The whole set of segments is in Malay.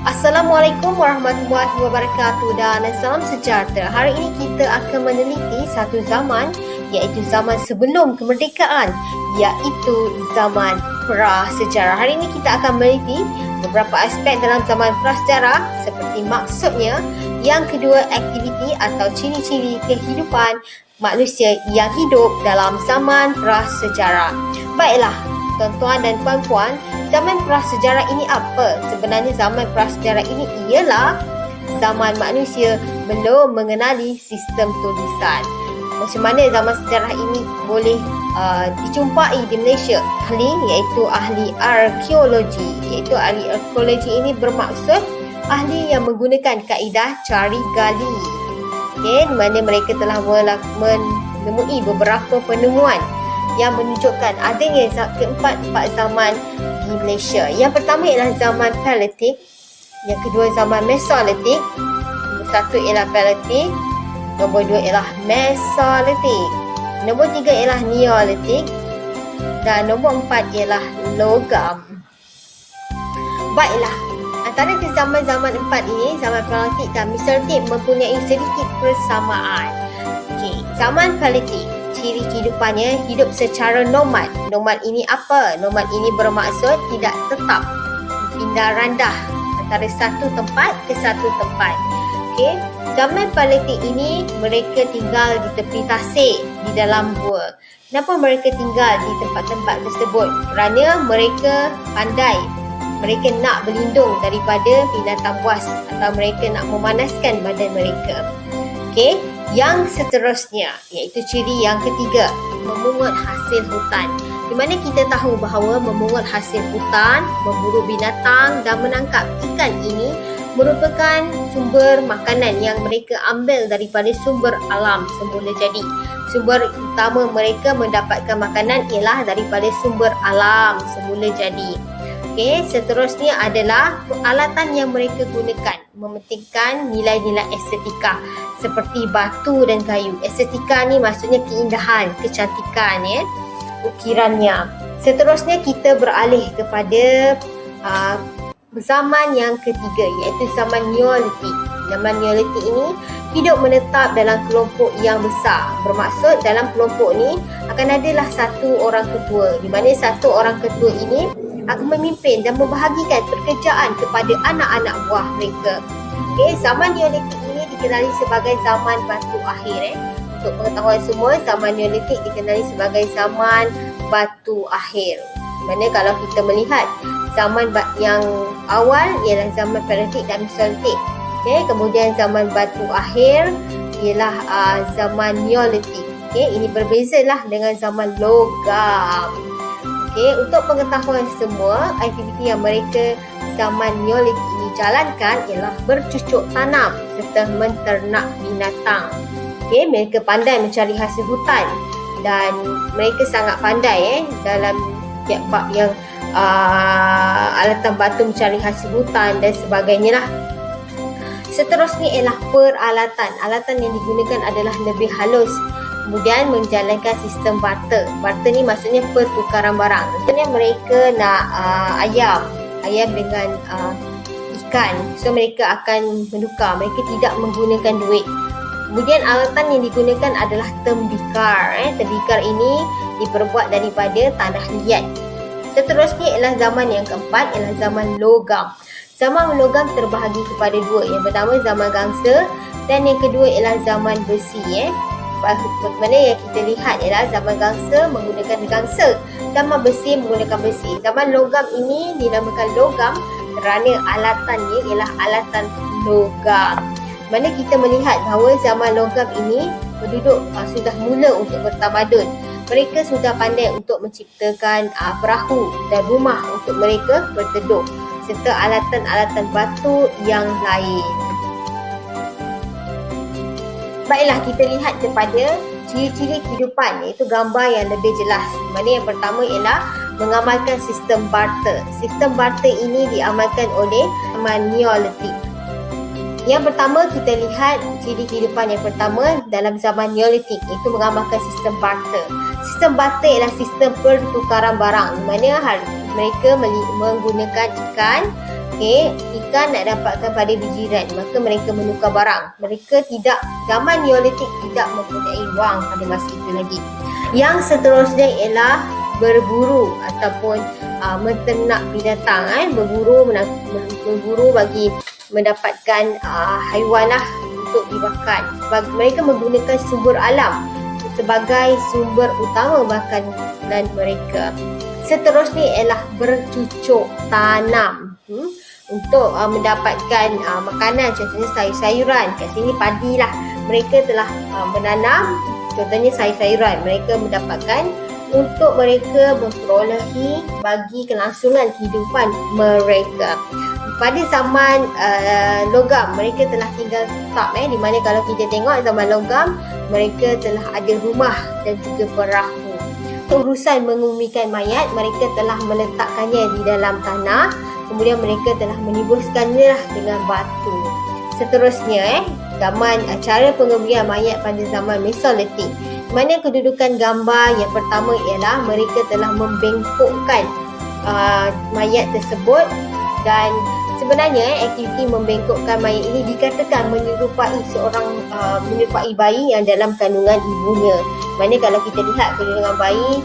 Assalamualaikum warahmatullahi wabarakatuh dan salam sejahtera. Hari ini kita akan meneliti satu zaman, iaitu zaman sebelum kemerdekaan, iaitu zaman prasejarah. Hari ini kita akan meneliti beberapa aspek dalam zaman prasejarah seperti maksudnya, yang kedua aktiviti atau ciri-ciri kehidupan manusia yang hidup dalam zaman prasejarah. Baiklah, tuan-tuan dan puan-puan, zaman prasejarah ini apa? Sebenarnya zaman prasejarah ini ialah zaman manusia belum mengenali sistem tulisan. Macam mana zaman sejarah ini boleh dijumpai di Malaysia? Iaitu ahli arkeologi. Iaitu ahli arkeologi ini bermaksud ahli yang menggunakan kaedah cari gali. Di mana mereka telah menemui beberapa penemuan yang menunjukkan adanya keempat zaman di Malaysia. Yang pertama ialah zaman Paleolithic, yang kedua zaman Mesolithic, nombor satu ialah Paleolithic, nombor dua ialah Mesolithic, nombor tiga ialah Neolithic dan nombor empat ialah Logam. Baiklah, antara zaman-zaman empat ini, zaman Paleolithic dan Mesolithic mempunyai sedikit persamaan. Zaman Paleolithic, ciri kehidupannya hidup secara nomad. Nomad ini apa? Nomad ini bermaksud tidak tetap, pindah randah antara satu tempat ke satu tempat. Zaman Paleolithic ini mereka tinggal di tepi tasik, di dalam gua. Kenapa mereka tinggal di tempat-tempat tersebut? Kerana mereka pandai. Mereka nak berlindung daripada binatang buas atau mereka nak memanaskan badan mereka. Yang seterusnya, iaitu ciri yang ketiga, memungut hasil hutan. Di mana kita tahu bahawa memungut hasil hutan, memburu binatang dan menangkap ikan ini merupakan sumber makanan yang mereka ambil daripada sumber alam semula jadi. Sumber utama mereka mendapatkan makanan ialah daripada sumber alam semula jadi. Seterusnya adalah peralatan yang mereka gunakan, mementingkan nilai-nilai estetika seperti batu dan kayu. Estetika ni maksudnya keindahan, kecantikan, ukirannya. Seterusnya kita beralih kepada zaman yang ketiga, iaitu zaman Neolithic. Zaman Neolithic ini hidup menetap dalam kelompok yang besar. Bermaksud dalam kelompok ni akan adalah satu orang ketua, di mana satu orang ketua ini akan memimpin dan membahagikan pekerjaan kepada anak-anak buah mereka. Zaman Neolithic ini dikenali sebagai zaman batu akhir. Untuk pengetahuan semua, zaman Neolithic dikenali sebagai zaman batu akhir. Mana kalau kita melihat zaman yang awal ialah zaman Paleolithic dan Mesolithic. Kemudian zaman batu akhir ialah zaman Neolithic. Ini berbezalah dengan zaman logam. Untuk pengetahuan semua, aktiviti yang mereka zaman Neolithic ini jalankan ialah bercucuk tanam serta menternak binatang. Mereka pandai mencari hasil hutan dan mereka sangat pandai dalam bab yang alatan batu mencari hasil hutan dan sebagainya lah. Seterusnya ialah peralatan. Alatan yang digunakan adalah lebih halus. Kemudian menjalankan sistem barter. Barter ni maksudnya pertukaran barang. Contohnya mereka nak ayam dengan ikan. So mereka akan menukar. Mereka tidak menggunakan duit. Kemudian alatan yang digunakan adalah tembikar. Tembikar ini diperbuat daripada tanah liat. Seterusnya ialah zaman yang keempat, ialah zaman logam. Zaman logam terbahagi kepada dua. Yang pertama zaman gangsa dan yang kedua ialah zaman besi. Bagaimana yang kita lihat ialah zaman gangsa menggunakan gangsa, zaman besi menggunakan besi. Zaman logam ini dinamakan logam kerana alatannya ialah alatan logam. Mana kita melihat bahawa zaman logam ini penduduk sudah mula untuk bertamadun. Mereka sudah pandai untuk menciptakan perahu dan rumah untuk mereka berteduh serta alatan-alatan batu yang lain. Baiklah, kita lihat kepada ciri-ciri kehidupan, iaitu gambar yang lebih jelas. Mana yang pertama ialah mengamalkan sistem barter. Sistem barter ini diamalkan oleh zaman Neolithic. Yang pertama kita lihat ciri kehidupan yang pertama dalam zaman Neolithic, iaitu mengamalkan sistem barter. Sistem barter ialah sistem pertukaran barang, di mana mereka menggunakan ikan Okey, ikan nak dapatkan pada bijiran, maka mereka menukar barang. Mereka tidak, zaman Neolitik tidak mempunyai wang pada masa itu lagi. Yang seterusnya ialah berburu ataupun menternak binatang, berburu bagi mendapatkan haiwan lah untuk dimakan. Mereka menggunakan sumber alam sebagai sumber utama makanan mereka. Seterusnya ialah bercucuk tanam untuk mendapatkan makanan, contohnya sayur-sayuran. Kat sini padi lah. Mereka telah menanam, contohnya sayur-sayuran. Mereka mendapatkan untuk mereka memperolehi bagi kelangsungan kehidupan mereka. Pada zaman logam, mereka telah tinggal tetap, di mana kalau kita tengok zaman logam, mereka telah ada rumah dan juga perahu. Urusan mengumikan mayat, mereka telah meletakkannya di dalam tanah, kemudian mereka telah menibuskannya dengan batu. Seterusnya, zaman cara pengumikan mayat pada zaman Mesolitik, mana kedudukan gambar yang pertama ialah mereka telah membengkokkan mayat tersebut, dan sebenarnya aktiviti membengkokkan mayat ini dikatakan menyerupai bayi yang dalam kandungan ibunya. Mana kalau kita lihat kandungan bayi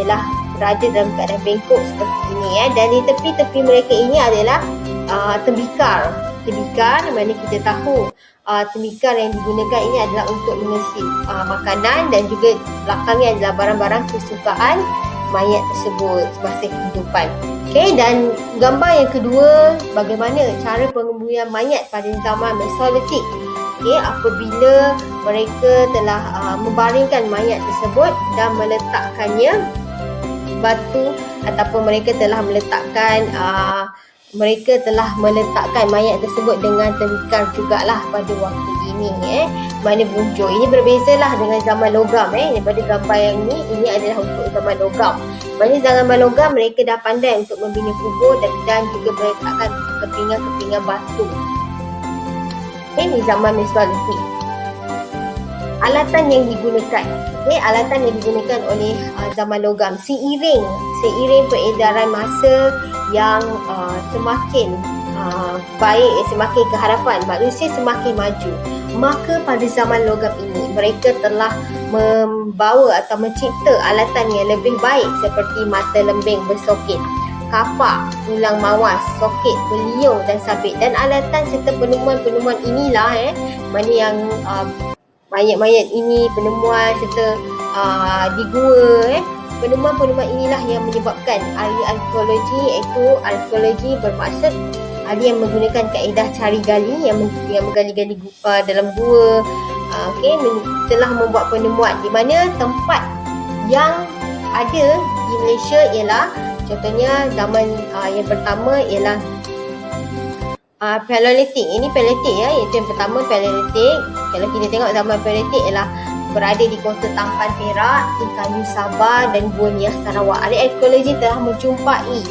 ialah berada dalam keadaan bengkok seperti ini, dan di tepi-tepi mereka ini adalah tembikar, mana kita tahu tembikar yang digunakan ini adalah untuk mengisi makanan, dan juga belakangnya adalah barang-barang kesukaan mayat tersebut semasa kehidupan. Okey, dan gambar yang kedua, bagaimana cara penguburan mayat pada zaman Mesolitik. Okey, apabila mereka telah membaringkan mayat tersebut dan meletakkannya batu, ataupun mereka telah meletakkan mayat tersebut dengan tembikar jugalah pada waktu ini. Mana buncur ini berbezalah dengan zaman logam. Daripada gambar yang ini adalah untuk zaman logam. Mana zaman logam mereka dah pandai untuk membina kubur dan juga meletakkan kepingan-kepingan batu. Ini zaman Mesolitik. Alatan yang digunakan, alatan yang digunakan oleh zaman logam, seiring peredaran masa yang semakin baik, semakin ke hadapan, manusia semakin maju, maka pada zaman logam ini mereka telah membawa atau mencipta alatan yang lebih baik seperti mata lembing bersoket, kapak, tulang mawas, soket, beliung dan sabit. Dan alatan serta penemuan-penemuan inilah mana yang mayat-mayat ini, penemuan serta di gua, penemuan-penemuan inilah yang menyebabkan ahli arkeologi, iaitu arkeologi bermaksud ahli yang menggunakan kaedah cari gali, yang menggali-gali dalam gua, telah membuat penemuan di mana tempat yang ada di Malaysia ialah, contohnya zaman yang pertama ialah Paleolitik. Ini Paleolitik iaitu yang pertama Paleolitik. Kalau kita tengok zaman Paleolitik ialah berada di kota Tampan Perak, Kayu Sabah dan Gua Nias Sarawak. Ahli arkeologi telah menjumpai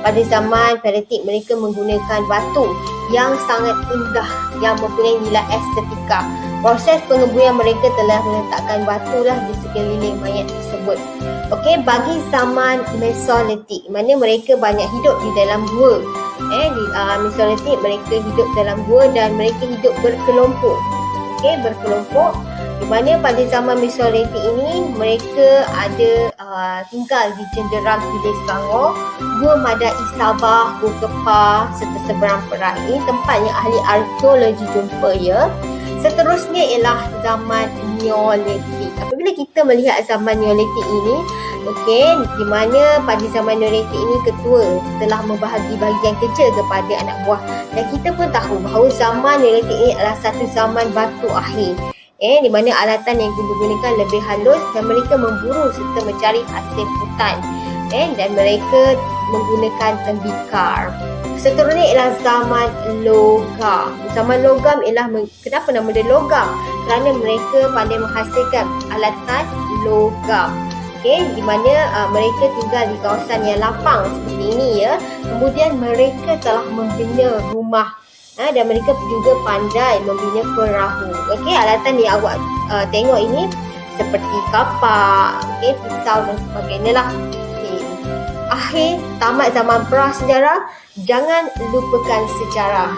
pada zaman Paleolitik mereka menggunakan batu yang sangat indah yang mempunyai nilai estetika. Proses pengebumian mereka telah meletakkan batulah di sekeliling mayat tersebut. Okey, bagi zaman Mesolitik, mana mereka banyak hidup di dalam gua. Di Mesolitik mereka hidup dalam gua dan mereka hidup berkelompok. Okey, berkelompok. Di mana pada zaman Mesolitik ini mereka ada tinggal di cenderam Hilir Selangor, Gua Madai Sabah, Gua Kepah serta seberang Perak. Ini tempat yang ahli arkeologi jumpa ya. Seterusnya ialah zaman Neolitik. Apabila kita melihat zaman Neolitik ini, di mana pada zaman Neolitik ini ketua telah membahagi bahagian kerja kepada anak buah, dan kita pun tahu bahawa zaman Neolitik ini adalah satu zaman batu akhir, di mana alatan yang digunakan lebih halus dan mereka memburu serta mencari hasil hutan, dan mereka menggunakan tembikar. Seterusnya ialah zaman logam. Zaman logam ialah, kenapa nama dia logam? Kerana mereka pandai menghasilkan alatan logam. Di mana mereka tinggal di kawasan yang lapang seperti ini ya. Kemudian mereka telah membina rumah, dan mereka juga pandai membina perahu. Alatan yang awak tengok ini seperti kapak, pisau dan sebagainya lah. akhir tamat zaman prasejarah, jangan lupakan sejarah.